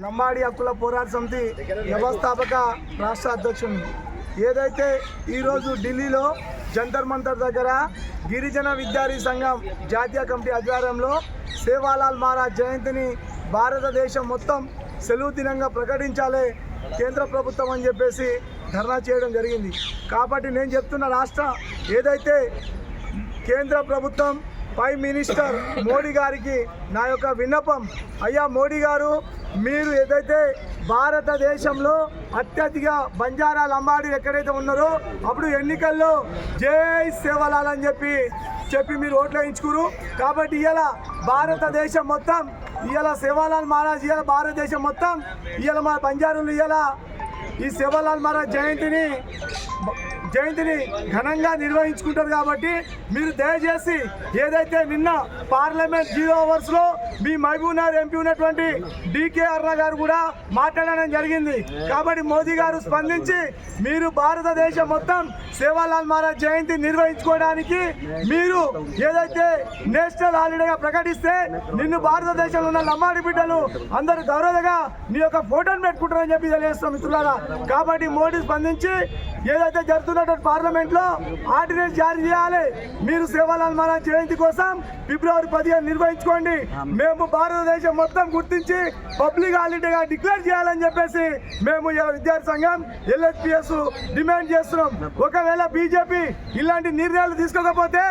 లంబాడి హక్కుల పోరాట సమితి వ్యవస్థాపక రాష్ట్ర అధ్యక్షుడిని. ఏదైతే ఈరోజు ఢిల్లీలో జంతర్ మంతర్ దగ్గర గిరిజన విద్యార్థి సంఘం జాతీయ కమిటీ ఆధ్వర్యంలో సేవాలాల్ మహారాజ్ జయంతిని భారతదేశం మొత్తం సెలవు దినంగా ప్రకటించాలి కేంద్ర ప్రభుత్వం అని చెప్పేసి ధర్నా చేయడం జరిగింది. కాబట్టి నేను చెప్తున్న రాష్ట్ర ఏదైతే కేంద్ర ప్రభుత్వం ప్రైమ్ మినిస్టర్ మోడీ గారికి నా యొక్క విన్నపం, అయ్యా మోడీ గారు, మీరు ఏదైతే భారతదేశంలో అత్యధిక బంజారా లంబాడీలు ఎక్కడైతే ఉన్నారో అప్పుడు ఎన్నికల్లో జై సేవలాల్ అని చెప్పి మీరు ఓట్లు వేయించుకురు. కాబట్టి ఇవాళ భారతదేశం మొత్తం ఇవాళ సేవాలాల్ మహారాజ్ ఇవాళ భారతదేశం మొత్తం ఇవాళ మా బంజారులు ఇవాళ ఈ సేవాలాల్ మహారాజ్ జయంతిని ఘనంగా నిర్వహించుకుంటారు. కాబట్టి మీరు దయచేసి ఏదైతే నిన్న పార్లమెంట్ 0 అవర్స్లో మీ మహబూబ్నగర్ ఎంపీ ఉన్నటువంటి డికే అర్ణ గారు కూడా మాట్లాడడం జరిగింది. కాబట్టి మోదీ గారు స్పందించి మీరు భారతదేశం మొత్తం సేవాలాల్ మహారాజ్ జయంతి నిర్వహించుకోవడానికి మీరు ఏదైతే నేషనల్ హాలిడేగా ప్రకటిస్తే నిన్ను భారతదేశంలో ఉన్న లంబాడి బిడ్డలు అందరూ గౌరవంగా నీ యొక్క ఫోటోను పెట్టుకుంటారని చెప్పి తెలియజేస్తాం మిత్రులారా. కాబట్టి మోడీ స్పందించి ఏదైతే జరుగుతున్నటువంటి పార్లమెంట్లో ఆర్డినెన్స్ జారీ చేయాలి. మీరు సేవాలాల్ మహారాజ్ జయంతి కోసం ఫిబ్రవరి 15 నిర్వహించుకోండి. మేము భారతదేశం మొత్తం గుర్తించి పబ్లిక్ హాలిడేగా డిక్లేర్ చేయాలని చెప్పేసి మేము విద్యార్థి సంఘం LSPS డిమాండ్ చేస్తున్నాం. ఒకవేళ బీజేపీ ఇలాంటి నిర్ణయాలు తీసుకోకపోతే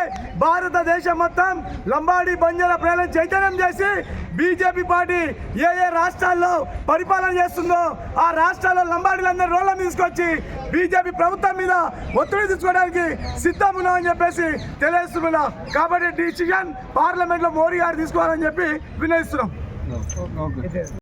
భారతదేశం మొత్తం లంబాడి బంజారా ప్రజలను చైతన్యం చేసి బీజేపీ పార్టీ ఏ రాష్ట్రాల్లో పరిపాలన చేస్తుందో ఆ రాష్ట్రాల్లో లంబాడీలందరూ రోడ్ల మీద తీసుకొచ్చి బీజేపీ ప్రభుత్వం మీద ఒత్తిడి తీసుకోవడానికి సిద్ధం ఉన్నామని చెప్పేసి తెలియజేస్తున్నా. కాబట్టి డిసిజన్ పార్లమెంట్లో మోడీ గారు తీసుకోవాలని చెప్పి వినయిస్తున్నాం.